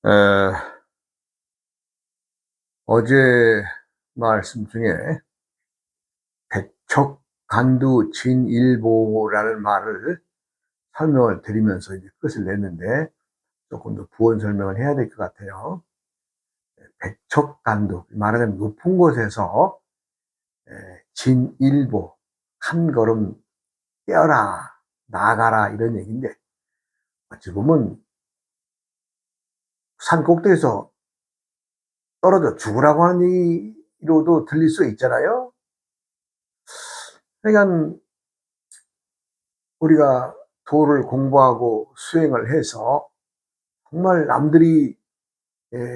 에, 어제 말씀 중에 백척간두 진일보라는 말을 설명을 드리면서 이제 끝을 냈는데 조금 더 부연 설명을 해야 될 것 같아요. 백척간두, 말하자면 높은 곳에서 진일보, 한 걸음 뛰어라, 나가라 이런 얘기인데 어찌 보면 산 꼭대기에서 떨어져 죽으라고 하는 얘기로도 들릴 수 있잖아요. 그러니까 우리가 도를 공부하고 수행을 해서 정말 남들이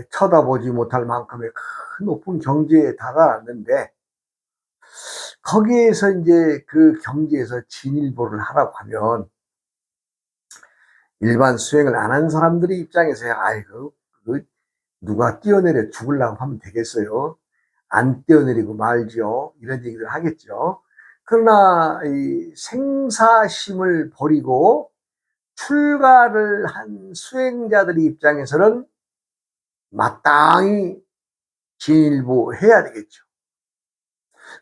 쳐다보지 못할 만큼의 큰 높은 경지에 다다랐는데 거기에서 이제 그 경지에서 진일보를 하라고 하면 일반 수행을 안 한 사람들의 입장에서야 아이고 그 누가 뛰어내려 죽으려고 하면 되겠어요. 안 뛰어내리고 말죠. 이런 얘기를 하겠죠. 그러나 이 생사심을 버리고 출가를 한 수행자들의 입장에서는 마땅히 진일보 해야 되겠죠.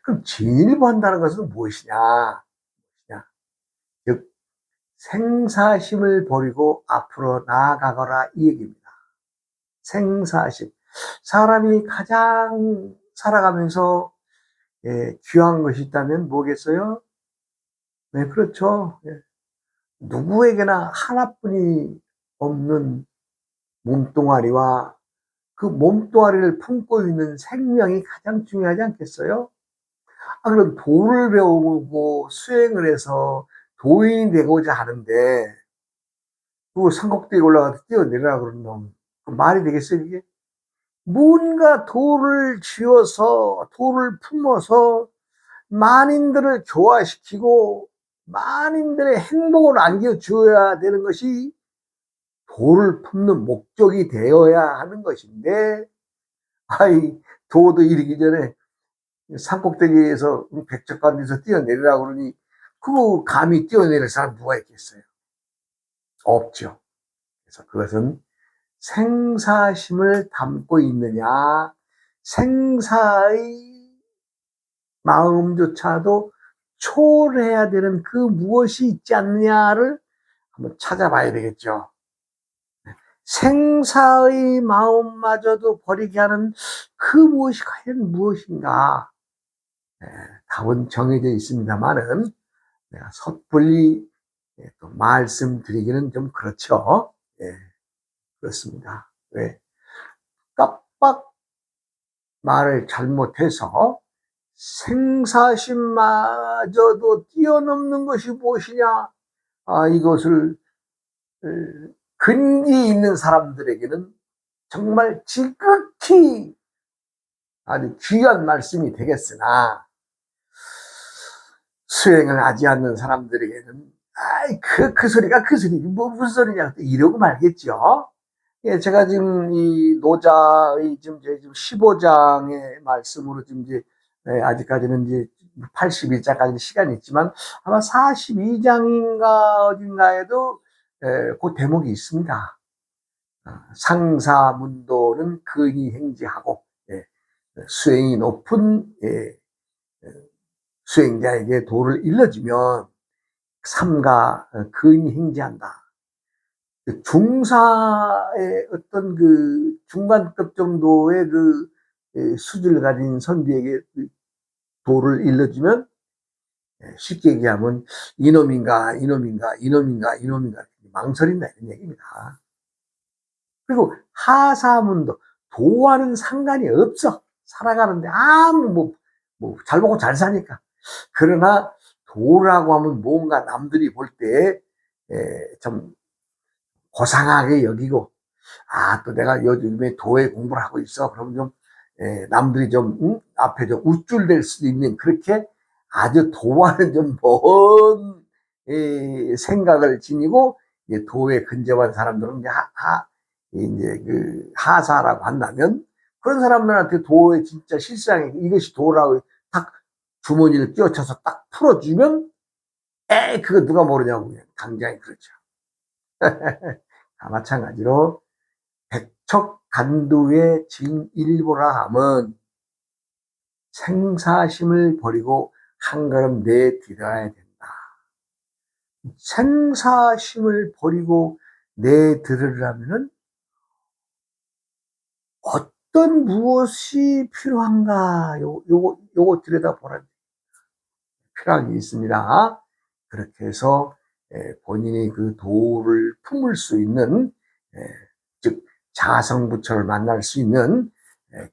그럼 진일보 한다는 것은 무엇이냐? 즉 생사심을 버리고 앞으로 나아가거라 이 얘기입니다. 생사심. 사람이 가장 살아가면서 귀한 것이 있다면 뭐겠어요? 네, 그렇죠. 누구에게나 하나뿐이 없는 몸뚱아리와 그 몸뚱아리를 품고 있는 생명이 가장 중요하지 않겠어요? 그럼 도를 배우고 수행을 해서 도인이 되고자 하는데 그 산꼭대기 올라가서 뛰어내리라 그러는 놈 말이 되겠어요 이게? 뭔가 도를 쥐어서 도를 품어서 만인들을 교화시키고 만인들의 행복을 안겨주어야 되는 것이 도를 품는 목적이 되어야 하는 것인데 아이 도도 이르기 전에 산꼭대기에서 백척간에서 뛰어내리라고 그러니 그거 감히 뛰어내릴 사람 누가 있겠어요? 없죠. 그래서 그것은 생사심을 담고 있느냐 생사의 마음조차도 초월해야 되는 그 무엇이 있지 않느냐를 한번 찾아봐야 되겠죠. 생사의 마음마저도 버리게 하는 그 무엇이 과연 무엇인가? 답은 정해져 있습니다만은 내가 섣불리 또 말씀드리기는 좀 그렇죠. 예, 그렇습니다. 왜? 깜빡 말을 잘못해서 생사심마저도 뛰어넘는 것이 무엇이냐? 이것을 근기 있는 사람들에게는 정말 지극히 아주 귀한 말씀이 되겠으나 수행을 하지 않는 사람들에게는 그 소리가 그 소리 무슨 소리냐 이러고 말겠죠. 예, 제가 지금 이 노자의 지금 15장의 말씀으로 지금 이제 아직까지는 이제 82장까지 시간이 있지만 아마 42장인가 어딘가에도 그 대목이 있습니다. 상사문도는 근이 행지하고 수행이 높은 수행자에게 도를 일러주면 삼가 근이 행지한다. 중사의 어떤 그 중간급 정도의 그 수준을 가진 선비에게 도를 일러주면 쉽게 얘기하면 이놈인가 망설인다 이런 얘기입니다. 그리고 하사문도 도와는 상관이 없어. 살아가는데 아무 잘 먹고 잘 사니까. 그러나 도라고 하면 뭔가 남들이 볼 때 좀 고상하게 여기고 또 내가 요즘에 도에 공부를 하고 있어. 그럼 좀 남들이 좀 앞에 좀 우쭐댈 수도 있는 그렇게 아주 도와는 좀 먼 생각을 지니고 도에 근접한 사람들은 이제 그 하사라고 한다면 그런 사람들한테 도의 진짜 실상이 이것이 도라고 딱 주머니를 끼워쳐서 딱 풀어주면 그거 누가 모르냐고 당장에 그렇죠. 마찬가지로 백척간두의 진일보라 함은 생사심을 버리고 한 걸음 내디뎌야 된다. 생사심을 버리고 내디르려면은 어떤 무엇이 필요한가? 요거 들여다보라. 필요한 게 있습니다. 그렇게 해서 본인이 그 도를 품을 수 있는, 즉 자성부처를 만날 수 있는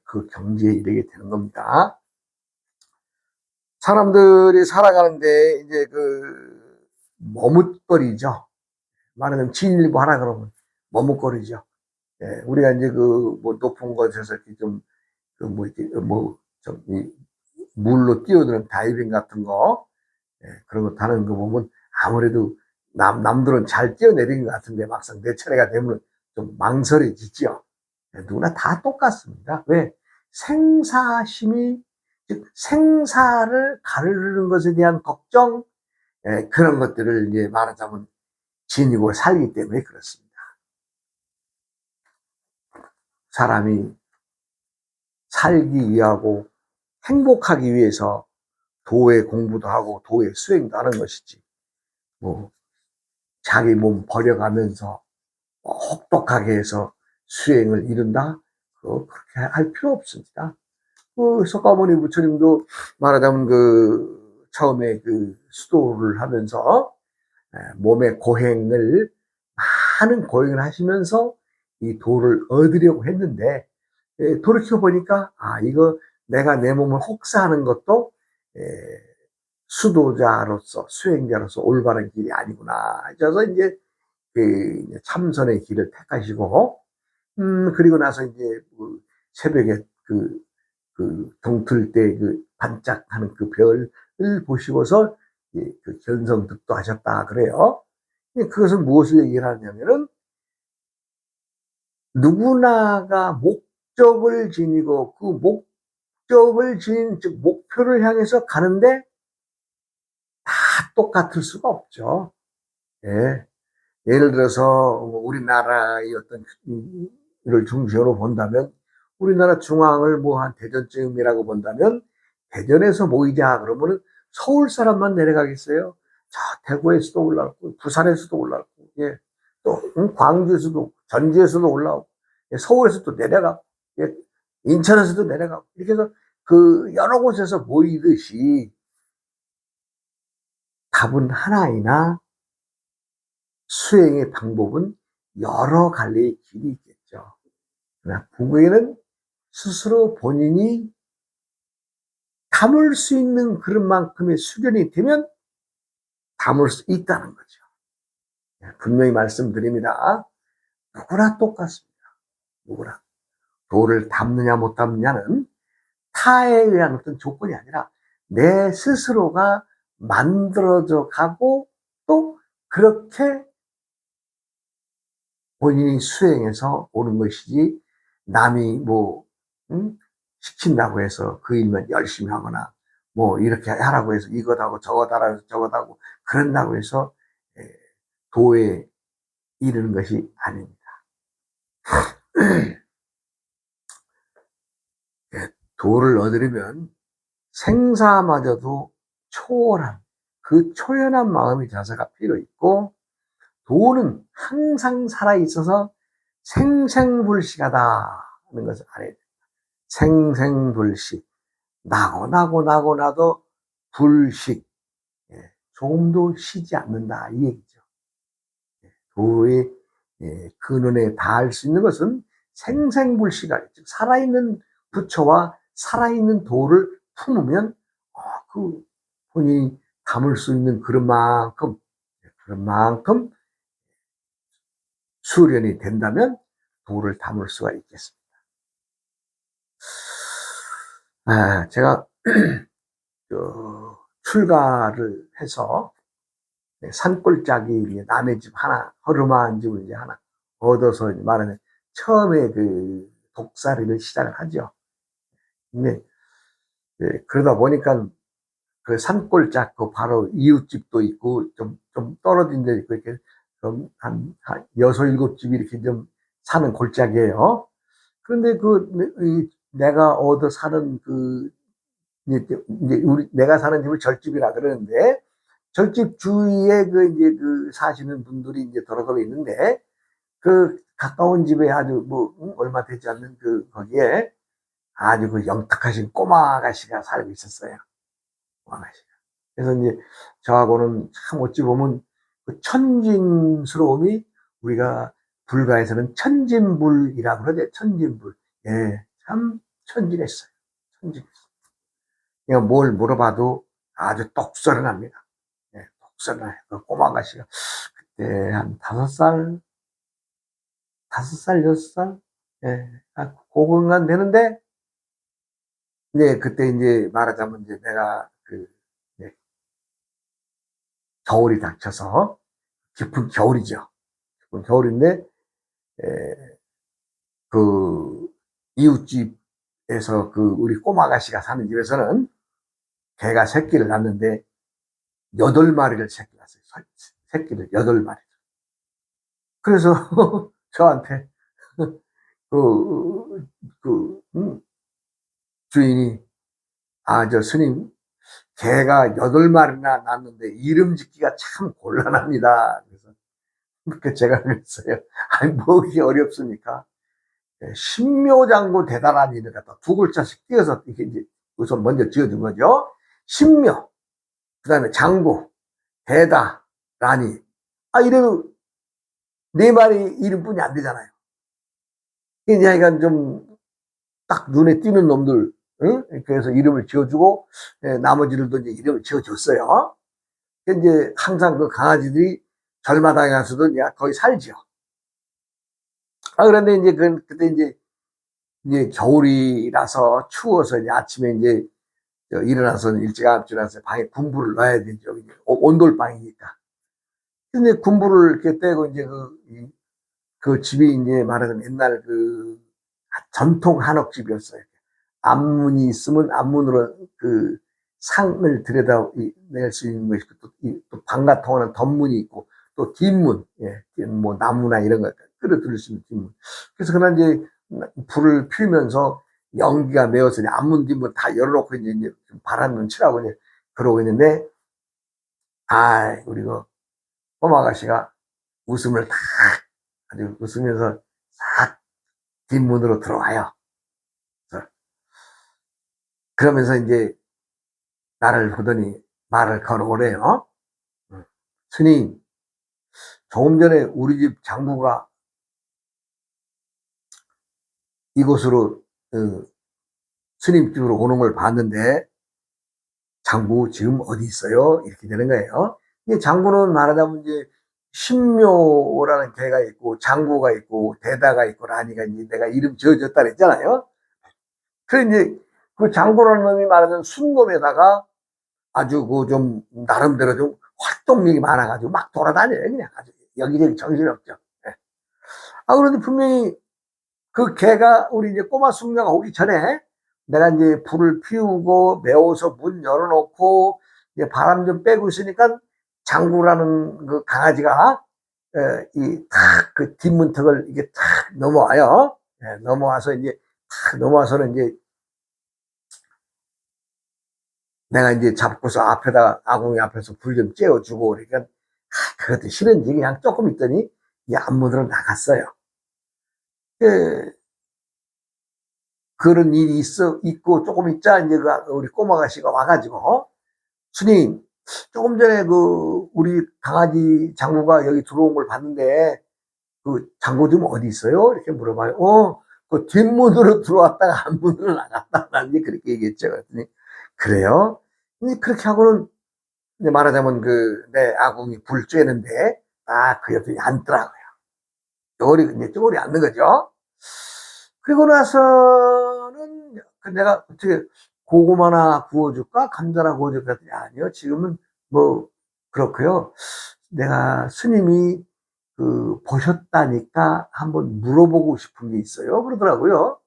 그 경지에 이르게 되는 겁니다. 사람들이 살아가는데 이제 그 머뭇거리죠. 말하자면 진일보 하라 그러면 머뭇거리죠. 우리가 이제 그 뭐 높은 곳에서 이렇게 좀 그 뭐 이렇게 좀 물로 뛰어드는 다이빙 같은 거, 그런 거 타는 거 보면 아무래도 남들은 잘 뛰어내린 것 같은데 막상 내 차례가 되면 좀 망설여지죠. 누구나 다 똑같습니다. 왜? 생사심이, 즉 생사를 가르는 것에 대한 걱정, 그런 것들을 이제 말하자면 지니고 살기 때문에 그렇습니다. 사람이 살기 위하고 행복하기 위해서 도의 공부도 하고 도의 수행도 하는 것이지, 뭐 자기 몸 버려가면서 혹독하게 해서 수행을 이룬다? 그렇게 할 필요 없습니다. 그 석가모니 부처님도 말하자면 그 처음에 그 수도를 하면서 몸의 고행을, 많은 고행을 하시면서 이 도를 얻으려고 했는데, 돌이켜보니까 이거 내가 내 몸을 혹사하는 것도 수도자로서 수행자로서 올바른 길이 아니구나. 그래서 이제 그 참선의 길을 택하시고, 그리고 나서 이제 그 새벽에 동틀 때 그 반짝하는 그 별을 보시고서 그 견성득도 하셨다 그래요. 그것은 무엇을 얘기를 하냐면은, 누구나가 목적을 지니고 그 목적을 지닌, 즉 목표를 향해서 가는데 다 똑같을 수가 없죠. 예. 예를 들어서 우리나라의 어떤 를 중심으로 본다면, 우리나라 중앙을 뭐 한 대전쯤이라고 본다면, 대전에서 모이자 그러면은 서울 사람만 내려가겠어요? 저 대구에서도 올라오고 부산에서도 올라오고, 예, 또 광주에서도, 전주에서도 올라오고, 예, 서울에서도 내려가고, 예, 인천에서도 내려가고, 이렇게 해서 그 여러 곳에서 모이듯이 답은 하나이나 수행의 방법은 여러 갈래의 길이 있겠죠. 그러나 그거에는 스스로 본인이 담을 수 있는 그런 만큼의 수련이 되면 담을 수 있다는 거죠. 분명히 말씀드립니다. 누구나 똑같습니다. 누구나. 도를 담느냐 못 담느냐는 타에 의한 어떤 조건이 아니라 내 스스로가 만들어져 가고, 또 그렇게 본인이 수행해서 오는 것이지, 남이 뭐 시킨다고 해서 그 일만 열심히 하거나 뭐 이렇게 하라고 해서 이것하고 저것하라고 해서 저것하고 그런다고 해서 도에 이르는 것이 아닙니다. 도를 얻으려면 생사마저도 초월한, 그 초연한 마음의 자세가 필요 있고, 도는 항상 살아있어서 생생불식하다는 것을 알아야 됩니다. 생생불식, 나도 불식, 조금도 쉬지 않는다, 이 얘기죠. 도의 근원에 닿을 수 있는 것은 생생불식하게, 즉 살아있는 부처와 살아있는 도를 품으면 그 본인이 담을 수 있는 그런 만큼 수련이 된다면 도를 담을 수가 있겠습니다. 제가 출가를 해서 산골짜기 남의 집 하나, 허름한 집을 이제 하나 얻어서 말하면 처음에 그 독살이를 시작을 하죠. 근데 그러다 보니까 그 산골짝 그 바로 이웃집도 있고 좀 떨어진 데 있고, 이렇게 좀 한 6, 7집이 이렇게 좀 사는 골짜기예요. 그런데 내가 얻어 사는 내가 사는 집을 절집이라 그러는데, 절집 주위에 사시는 분들이 이제 도로도로 있는데, 가까운 집에 아주 얼마 되지 않는 거기에 아주 영특하신 꼬마 아가씨가 살고 있었어요. 꼬마 아가씨가. 그래서 이제 저하고는 참 어찌 보면 천진스러움이, 우리가 불가에서는 천진불이라고 그러죠. 천진불. 예, 참 천진했어요. 천진했어요. 그냥 뭘 물어봐도 아주 똑설어납니다. 예, 똑설어나요. 꼬마 아가씨가 그때 한 5살, 5살, 6살? 예, 고건간 되는데, 네, 그때 이제 말하자면 이제 내가 네, 겨울이 닥쳐서, 깊은 겨울이죠. 깊은 겨울인데, 에, 이웃집에서 우리 꼬마 아가씨가 사는 집에서는 개가 새끼를 낳는데 8마리를 새끼 낳았어요. 새끼를 8마리. 그래서 저한테 그, 그, 음, 주인이, 저 스님, 개가 8마리나 낳았는데 이름 짓기가 참 곤란합니다. 그래서 제가 그랬어요. 아니, 뭐 그게 어렵습니까? 신묘장구 대단한 일을 갖다 2글자씩 띄어서 이렇게 이제 우선 먼저 지어준 거죠. 신묘, 그 다음에 장구, 대다, 라니. 이래도 4마리 이름뿐이 안 되잖아요. 이제 약간 좀 딱 눈에 띄는 놈들, 응? 그래서 이름을 지어주고, 나머지들도 이제 이름을 지어줬어요. 이제 항상 강아지들이 절마당에 가서도 거의 살죠. 그런데 이제 그때 이제 겨울이라서 추워서 이제 아침에 이제 일어나서 일찍 일어나서 방에 군부를 넣어야 되죠. 온돌방이니까. 근데 군부를 이렇게 떼고 이제 그 집이 이제 말하자면 옛날 전통 한옥집이었어요. 앞문이 있으면 앞문으로 상을 들여다낼 수 있는 것이 또 방가 통하는 덧문이 있고, 또 뒷문, 예, 뭐 나무나 이런 거 끌어들일 수 있는 뒷문. 그래서 그날 이제 불을 피우면서 연기가 메어서 앞문 뒷문 다 열어놓고 이제 바람 눈치라고 이제 그러고 있는데, 우리 꼬마 아가씨가 웃음을 탁 아주 웃으면서 싹 뒷문으로 들어와요. 그러면서 이제 나를 보더니 말을 걸어오래요. 스님, 조금 전에 우리 집 장부가 이곳으로 스님 집으로 오는 걸 봤는데, 장부 지금 어디 있어요? 이렇게 되는 거예요. 장부는 말하자면 이제 신묘라는 개가 있고, 장부가 있고, 대다가 있고, 라니가 이제 내가 이름 지어줬다 그랬잖아요. 그래 이제 장부라는 놈이 말하자면 순놈에다가 아주 좀 나름대로 좀 활동력이 많아가지고 막 돌아다녀요. 그냥 아주 여기저기 정신없죠. 네. 그런데 분명히 개가 우리 이제 꼬마 숙녀가 오기 전에 내가 이제 불을 피우고 메워서 문 열어놓고 이제 바람 좀 빼고 있으니까, 장구라는 강아지가 뒷문턱을 이게 탁 넘어와요. 네, 넘어와서 이제 탁 넘어와서는 이제 내가 이제 잡고서 아궁이 앞에서 불 좀 쬐어주고, 그러니까 그것도 싫은지 그냥 조금 있더니 이 앞문으로 나갔어요. 그런 일이 있고 조금 있자 이제 우리 꼬마 아가씨가 와가지고, 스님, 조금 전에 우리 강아지 장구가 여기 들어온 걸 봤는데 장구 좀 어디 있어요? 이렇게 물어봐요. 뒷문으로 들어왔다가 앞문으로 나갔다. 난 이제 그렇게 얘기했죠. 그랬더니, 그래요? 근데 그렇게 하고는 이제 말하자면 내 아궁이 불 쬐는데 그 옆에 앉더라고요. 쪼그리 앉는 거죠. 그리고 나서는 내가 어떻게 고구마나 구워줄까? 감자나 구워줄까? 아니요. 지금은 뭐 그렇고요. 내가 스님이 보셨다니까 한번 물어보고 싶은 게 있어요. 그러더라고요.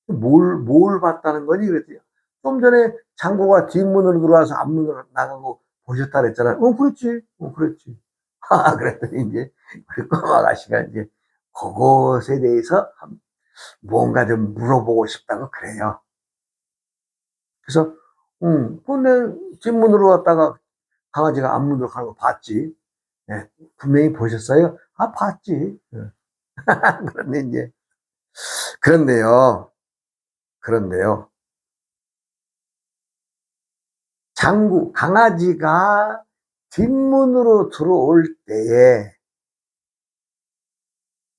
뭘 봤다는 거니? 그랬더니, 좀 전에 장고가 뒷문으로 들어와서 앞문으로 나가고 보셨다 그랬잖아요. 그랬지. 그랬지. 그랬더니 이제 우리 꼬마 아가씨가 이제 그것에 대해서 뭔가 좀 물어보고 싶다고 그래요. 그래서, 근데 집 문으로 왔다가 강아지가 앞문으로 가는 거 봤지. 예, 분명히 보셨어요? 아, 봤지. 예. 그런데 이제, 그런데요, 그런데요. 강아지가 뒷문으로 들어올 때에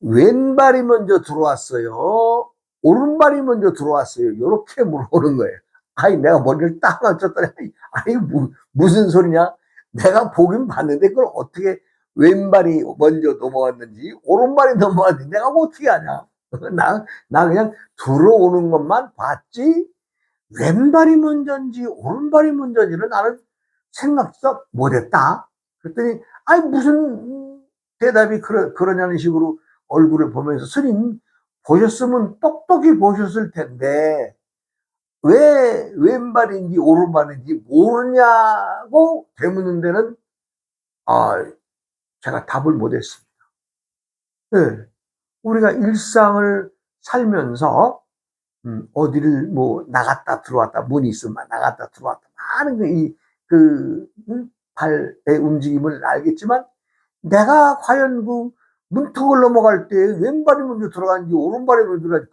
왼발이 먼저 들어왔어요? 오른발이 먼저 들어왔어요? 요렇게 물어보는 거예요. 아이, 내가 머리를 딱 맞췄더니, 아이, 무슨 소리냐? 내가 보긴 봤는데 그걸 어떻게 왼발이 먼저 넘어왔는지, 오른발이 넘어왔는지 내가 뭐 어떻게 아냐? 나 그냥 들어오는 것만 봤지, 왼발이 먼저인지, 오른발이 먼저인지는 나는 생각도 못했다. 그랬더니, 아이, 무슨 대답이 그러냐는 식으로 얼굴을 보면서, 스님, 보셨으면 똑똑히 보셨을 텐데, 왜 왼발인지 오른발인지 모르냐고 되묻는 데는, 아, 제가 답을 못했습니다. 네. 우리가 일상을 살면서, 어디를 뭐 나갔다 들어왔다, 문이 있으면 나갔다 들어왔다, 많은 발의 움직임을 알겠지만, 내가 과연 그 문턱을 넘어갈 때 왼발이 먼저 들어가는지 오른발이 먼저 들어가는지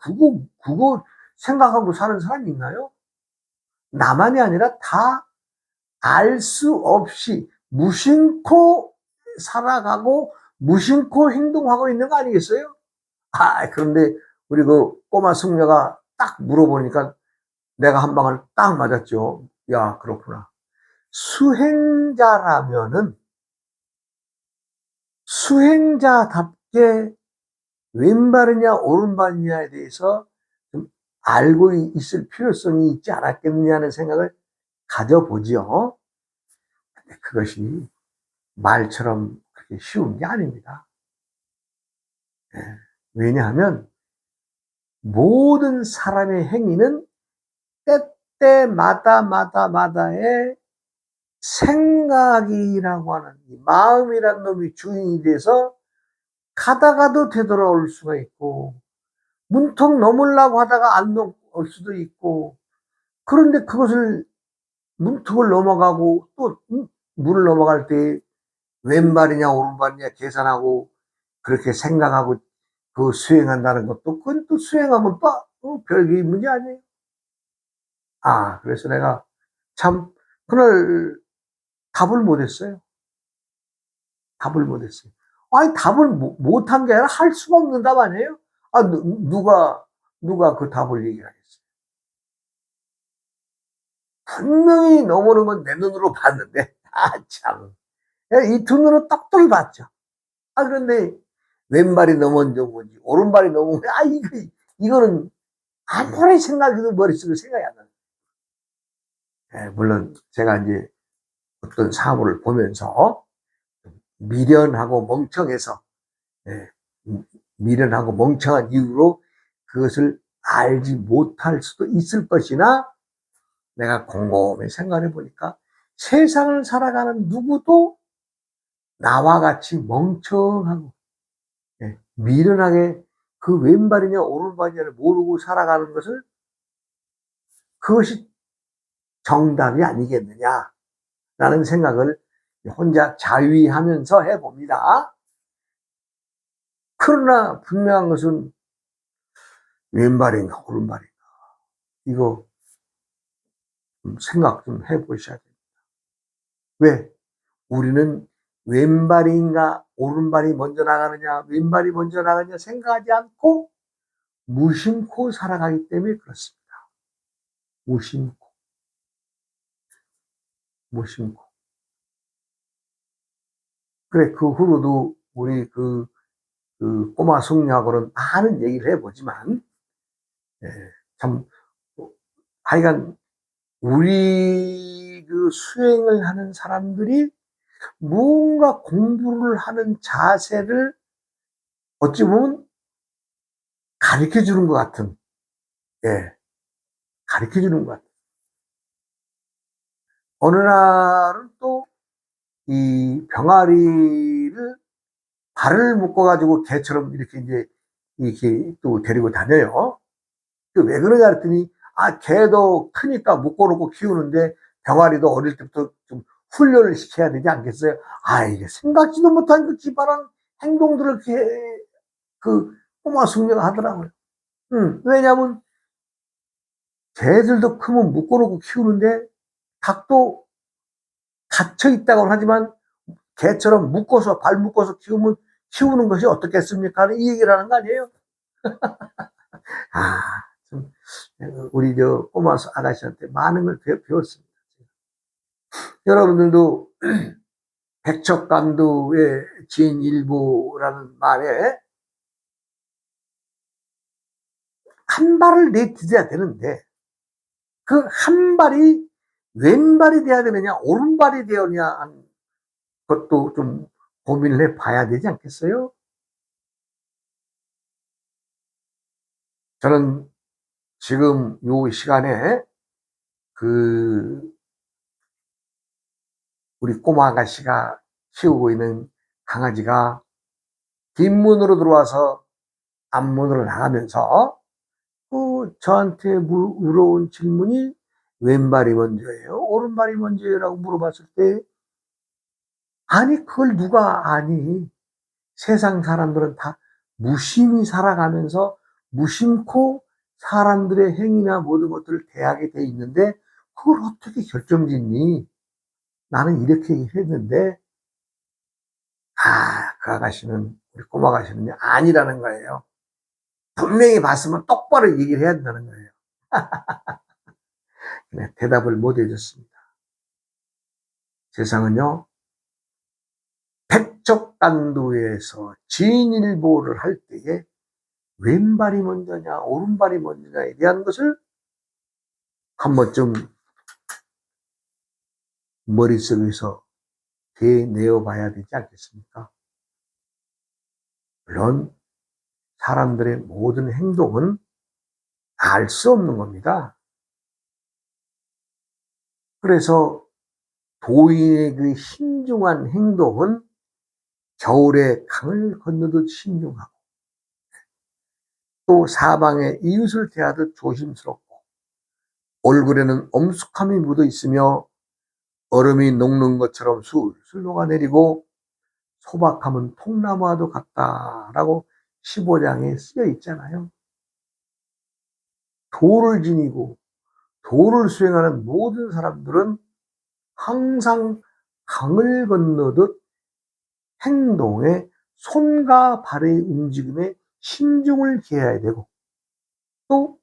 그거 생각하고 사는 사람이 있나요? 나만이 아니라 다 알 수 없이 무심코 살아가고 무심코 행동하고 있는 거 아니겠어요? 그런데 우리 그 꼬마 숙녀가 딱 물어보니까 내가 한 방을 딱 맞았죠. 야, 그렇구나. 수행자라면은 수행자답게 왼발이냐 오른발이냐에 대해서 좀 알고 있을 필요성이 있지 않았겠느냐는 생각을 가져보지요. 근데 그것이 말처럼 그렇게 쉬운 게 아닙니다. 예. 왜냐하면 모든 사람의 행위는 때때마다마다마다의 생각이라고 하는 이 마음이란 놈이 주인이 돼서 가다가도 되돌아올 수가 있고, 문턱 넘으려고 하다가 안 넘을 수도 있고, 그런데 그것을 문턱을 넘어가고 또 물을 넘어갈 때 왼발이냐 오른발이냐 계산하고 그렇게 생각하고 그 수행한다는 것도, 그건 또 수행하면 또 별개의 문제 아니에요. 그래서 내가 참 그날 답을 못했어요. 답을 못했어요. 아니, 답을 못한 게 아니라 할 수가 없는 답 아니에요? 누가 그 답을 얘기하겠어요? 분명히 넘어오는 건 내 눈으로 봤는데, 참. 이 두 눈으로 똑똑히 봤죠. 그런데 왼발이 넘어온 건지, 오른발이 넘어온 건지, 이거는 아무리 생각해도 머릿속에 생각이 안 나요. 물론 제가 이제 어떤 사물을 보면서 미련하고 멍청해서, 예, 미련하고 멍청한 이유로 그것을 알지 못할 수도 있을 것이나, 내가 곰곰이 생각해 보니까 세상을 살아가는 누구도 나와 같이 멍청하고, 미련하게 그 왼발이냐 오른발이냐를 모르고 살아가는 것을, 그것이 정답이 아니겠느냐라는 생각을 혼자 자위하면서 해봅니다. 그러나 분명한 것은 왼발인가 오른발인가, 이거 생각 좀 해보셔야 됩니다. 왜? 우리는 왼발인가 오른발이 먼저 나가느냐 왼발이 먼저 나가느냐 생각하지 않고 무심코 살아가기 때문에 그렇습니다. 무심코. 그래, 그 후로도 우리 그 꼬마 숙녀하고는 많은 얘기를 해보지만, 예, 참, 하여간 우리 그 수행을 하는 사람들이 무언가 공부를 하는 자세를 어찌 보면 가르쳐 주는 것 같은, 예, 가르쳐 주는 것 같은. 어느 날은 또 이 병아리를 발을 묶어가지고 개처럼 이렇게 이제 이렇게 또 데리고 다녀요. 왜 그러냐 그랬더니, 개도 크니까 묶어놓고 키우는데 병아리도 어릴 때부터 좀 훈련을 시켜야 되지 않겠어요? 이게 생각지도 못한 그 기발한 행동들을 그 꼬마 숙녀가 하더라고요. 왜냐면 개들도 크면 묶어놓고 키우는데 닭도 갇혀 있다고 하지만 개처럼 묶어서 발 묶어서 키우는 것이 어떻겠습니까? 이 얘기를 하는 거 아니에요? 아, 좀 우리 저 꼬마 아가씨한테 많은 걸 배웠습니다. 여러분들도 백척간두의 진일보라는 말에 한 발을 내딛어야 되는데 그 한 발이 왼발이 돼야 되느냐 오른발이 되느냐 하는 것도 좀 고민을 해봐야 되지 않겠어요? 저는 지금 요 시간에 우리 꼬마 아가씨가 키우고 있는 강아지가 뒷문으로 들어와서 앞문으로 나가면서 저한테 물어온 질문이 왼발이 먼저예요? 오른발이 먼저예요? 라고 물어봤을 때 아니 그걸 누가 아니. 세상 사람들은 다 무심히 살아가면서 무심코 사람들의 행위나 모든 것들을 대하게 돼 있는데 그걸 어떻게 결정짓니? 나는 이렇게 했는데 그 아가씨는 우리 꼬마 아가씨는 아니라는 거예요. 분명히 봤으면 똑바로 얘기를 해야 된다는 거예요. 네, 대답을 못 해줬습니다. 세상은요 백척간두에서 진일보를 할 때에 왼발이 먼저냐 오른발이 먼저냐에 대한 것을 한 번쯤 머릿속에서 되뇌어 봐야 되지 않겠습니까? 물론 사람들의 모든 행동은 알 수 없는 겁니다. 그래서 도인의 그 신중한 행동은 겨울에 강을 건너듯 신중하고 또 사방에 이웃을 대하듯 조심스럽고 얼굴에는 엄숙함이 묻어 있으며 얼음이 녹는 것처럼 술술 녹아내리고 소박함은 통나무와도 같다라고 15장에 쓰여 있잖아요. 도를 지니고 도를 수행하는 모든 사람들은 항상 강을 건너듯 행동에 손과 발의 움직임에 신중을 기해야 되고 또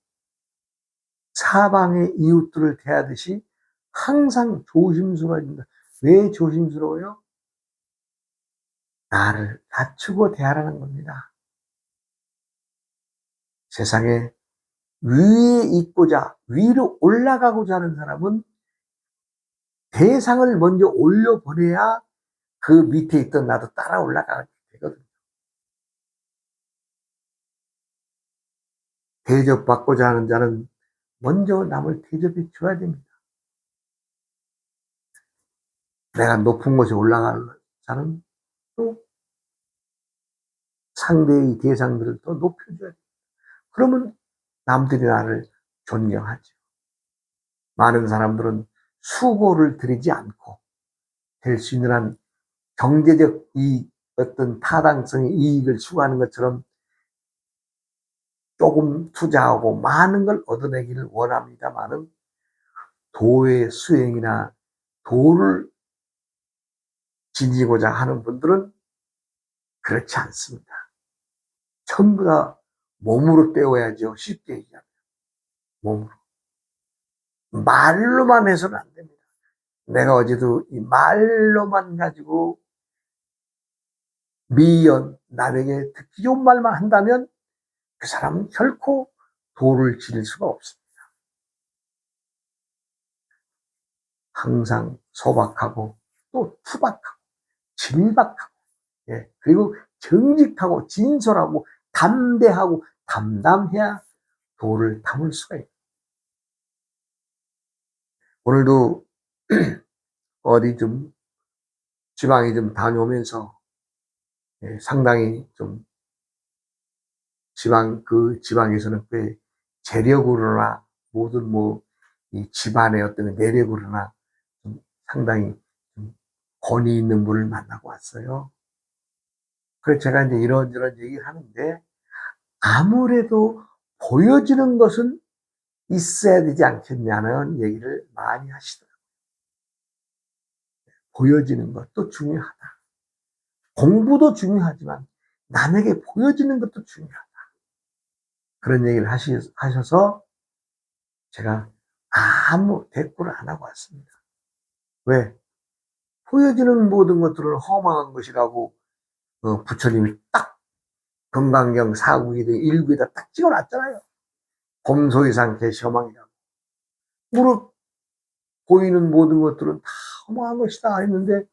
사방의 이웃들을 대하듯이 항상 조심스러워야 된다. 왜 조심스러워요? 나를 낮추고 대하라는 겁니다. 세상에 위에 있고자 위로 올라가고자 하는 사람은 대상을 먼저 올려보내야 그 밑에 있던 나도 따라 올라가게 되거든요. 대접받고자 하는 자는 먼저 남을 대접해 줘야 됩니다. 내가 높은 곳에 올라가는 자는 또 상대의 대상들을 더 높여줘야 됩니다. 그러면 남들이 나를 존경하죠. 많은 사람들은 수고를 들이지 않고 될 수 있는 한 경제적 어떤 타당성의 이익을 추구하는 것처럼 조금 투자하고 많은 걸 얻어내기를 원합니다만은 도의 수행이나 도를 지니고자 하는 분들은 그렇지 않습니다. 전부 다 몸으로 때워야죠. 쉽게 얘기하면. 몸으로. 말로만 해서는 안 됩니다. 내가 어제도 이 말로만 가지고 남에게 듣기 좋은 말만 한다면 그 사람은 결코 도를 지닐 수가 없습니다. 항상 소박하고 또 투박하고 진박하고 그리고 정직하고 진솔하고 담대하고 담담해야 도를 담을 수가 있다. 오늘도 어디 좀 지방에 좀 다녀오면서 상당히 좀 지방에서는 꽤 재력으로나 모든 이 집안의 어떤 내력으로나 좀 상당히 좀 권위 있는 분을 만나고 왔어요. 그래서 제가 이제 이런저런 얘기를 하는데 아무래도 보여지는 것은 있어야 되지 않겠냐는 얘기를 많이 하시더라고요. 보여지는 것도 중요하다. 공부도 중요하지만 남에게 보여지는 것도 중요하다. 그런 얘기를 하셔서 제가 아무 대꾸를 안 하고 왔습니다. 왜? 보여지는 모든 것들은 허망한 것이라고 부처님이 딱 금강경 4구기 등 1구에다 딱 찍어놨잖아요. 범소이상 개시허망이라고. 무릇 보이는 모든 것들은 다 허망한 것이다 했는데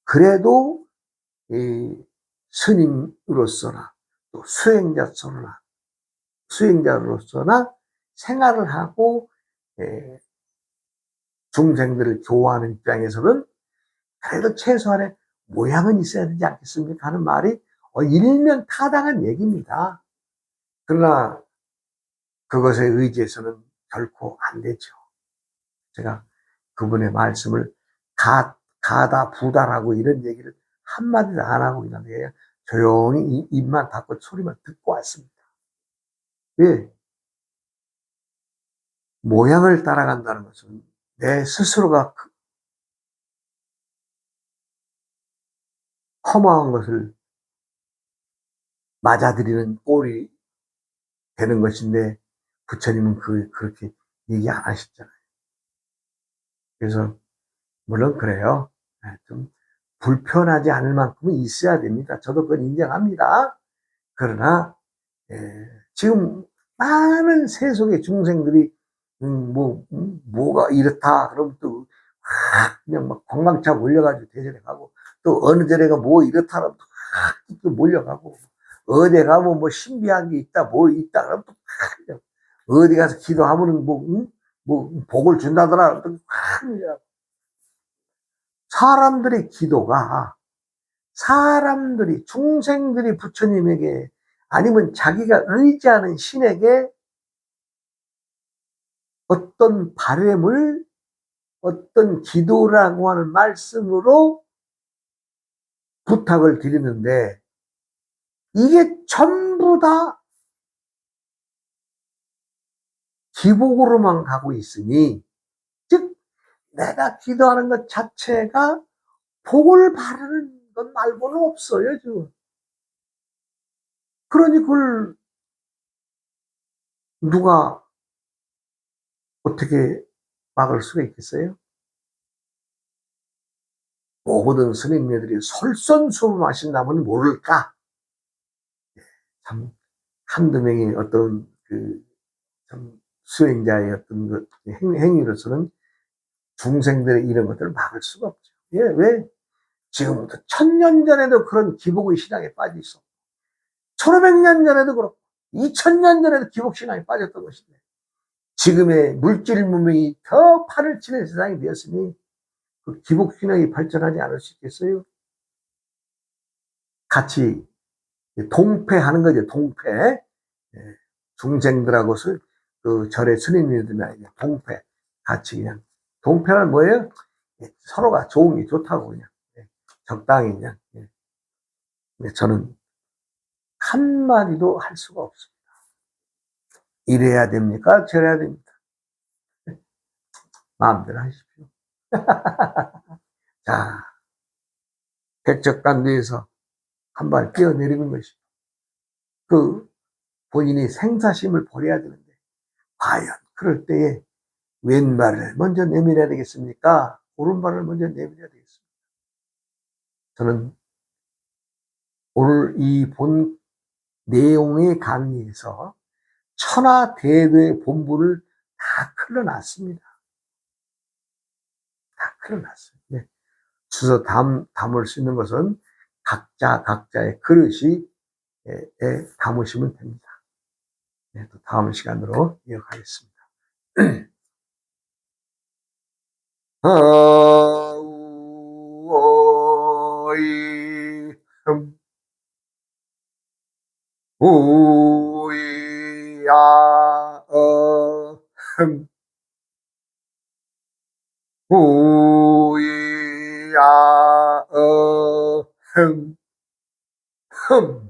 그래도 이 스님으로서나 또 수행자로서나 생활을 하고 중생들을 교화하는 입장에서는 그래도 최소한의 모양은 있어야 되지 않겠습니까 하는 말이 일면 타당한 얘기입니다. 그러나 그것에 의지해서는 결코 안 되죠. 제가 그분의 말씀을 가다 부다라고 이런 얘기를 한마디도 안 하고 그냥 조용히 입만 닫고 소리만 듣고 왔습니다. 왜? 모양을 따라간다는 것은 내 스스로가 허망한 것을 맞아들이는 꼴이 되는 것인데 부처님은 그렇게 얘기 안 하셨잖아요. 그래서 물론 그래요. 좀 불편하지 않을 만큼은 있어야 됩니다. 저도 그건 인정합니다. 그러나 지금 많은 세속의 중생들이 뭐가 이렇다 그러면 또 그냥 막 관광차 몰려가지고 대전에 가고 또 어느 절에가 뭐 이렇다 그러면 또 몰려가고 어디 가면 뭐 신비한 게 있다 뭐 있다 그러면 또 어디 가서 기도하면 뭐 복을 준다더라 또 사람들의 기도가 사람들이 중생들이 부처님에게 아니면 자기가 의지하는 신에게 어떤 바램을 어떤 기도라고 하는 말씀으로 부탁을 드리는데 이게 전부 다 기복으로만 가고 있으니 즉 내가 기도하는 것 자체가 복을 바라는 것 말고는 없어요 지금. 그러니 그걸 누가 어떻게 막을 수가 있겠어요? 모든 스님네들이 솔선수범하신다면 모를까? 참 한두 명의 어떤 참 수행자의 어떤 행위로서는 중생들의 이런 것들을 막을 수가 없죠. 왜? 지금부터 1000년 전에도 그런 기복의 신앙에 빠져 있어. 1500년 전에도 그렇고 2000년 전에도 기복신앙에 빠졌던 것인데 지금의 물질 문명이 더 판을 치는 세상이 되었으니 그 기복신앙이 발전하지 않을 수 있겠어요? 같이 동패하는 거죠. 동패. 중생들하고 그 절의 스님들이나 동패 같이 그냥 동패는 뭐예요? 서로가 좋은 게 좋다고 그냥 적당히 그냥. 저는 한마디도 할 수가 없습니다. 이래야 됩니까? 저래야 됩니까? 마음대로 하십시오. 자, 백적간두에서 한 발 뛰어내리는 것이 본인이 생사심을 버려야 되는데 과연 그럴 때에 왼발을 먼저 내밀어야 되겠습니까? 오른발을 먼저 내밀어야 되겠습니까? 저는 오늘 이 본 내용의 강의에서 천하대도의 본분을 다 흘러놨습니다. 다 흘러놨어요. 네. 주워 담을 수 있는 것은 각자의 그릇이 담으시면 됩니다. 네, 또 다음 시간으로 이어가겠습니다. 아우어이 오이 흠. 우이야 흠. 흠.